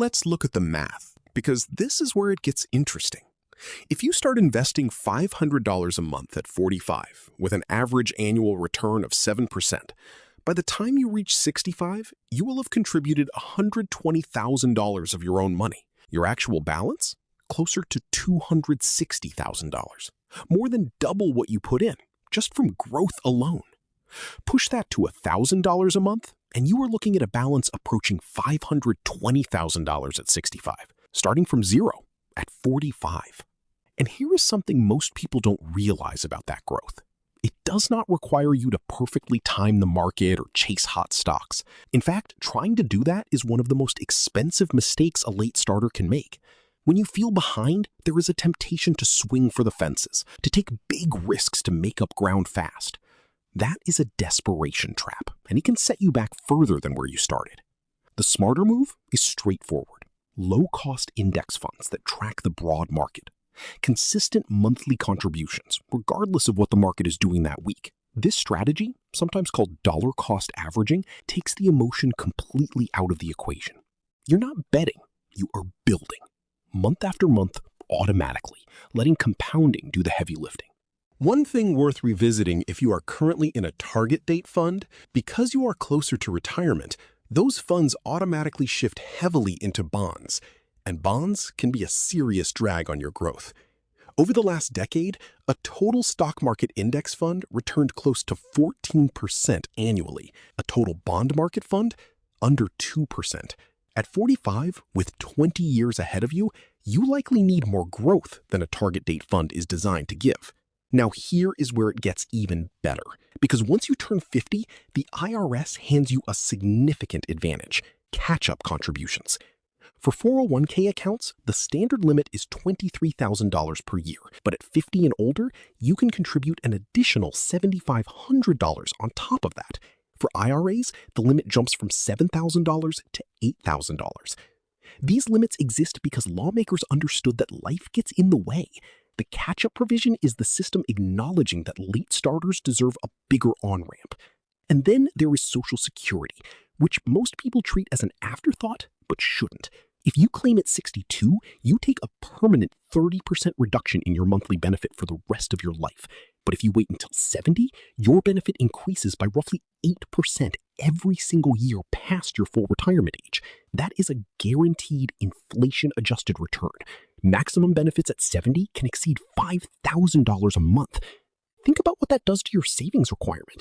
let's look at the math, because this is where it gets interesting. If you start investing $500 a month at 45 with an average annual return of 7%, by the time you reach 65, you will have contributed $120,000 of your own money. Your actual balance? Closer to $260,000. More than double what you put in, just from growth alone. Push that to $1,000 a month, and you are looking at a balance approaching $520,000 at 65, starting from zero at 45. And here is something most people don't realize about that growth. It does not require you to perfectly time the market or chase hot stocks. In fact, trying to do that is one of the most expensive mistakes a late starter can make. When you feel behind, there is a temptation to swing for the fences, to take big risks to make up ground fast. That is a desperation trap, and it can set you back further than where you started. The smarter move is straightforward. Low-cost index funds that track the broad market. Consistent monthly contributions, regardless of what the market is doing that week. This strategy, sometimes called dollar cost averaging, takes the emotion completely out of the equation. You're not betting, you are building. Month after month, automatically, letting compounding do the heavy lifting. One thing worth revisiting if you are currently in a target date fund, because you are closer to retirement, those funds automatically shift heavily into bonds. And bonds can be a serious drag on your growth. Over the last decade, a total stock market index fund returned close to 14% annually. A total bond market fund, under 2%. At 45, with 20 years ahead of you, you likely need more growth than a target date fund is designed to give. Now here is where it gets even better, because once you turn 50, the IRS hands you a significant advantage: catch-up contributions. For 401k accounts, the standard limit is $23,000 per year, but at 50 and older, you can contribute an additional $7,500 on top of that. For IRAs, the limit jumps from $7,000 to $8,000. These limits exist because lawmakers understood that life gets in the way. The catch-up provision is the system acknowledging that late starters deserve a bigger on-ramp. And then there is Social Security, which most people treat as an afterthought, but shouldn't. If you claim at 62, you take a permanent 30% reduction in your monthly benefit for the rest of your life. But if you wait until 70, your benefit increases by roughly 8% every single year past your full retirement age. That is a guaranteed inflation-adjusted return. Maximum benefits at 70 can exceed $5,000 a month. Think about what that does to your savings requirement.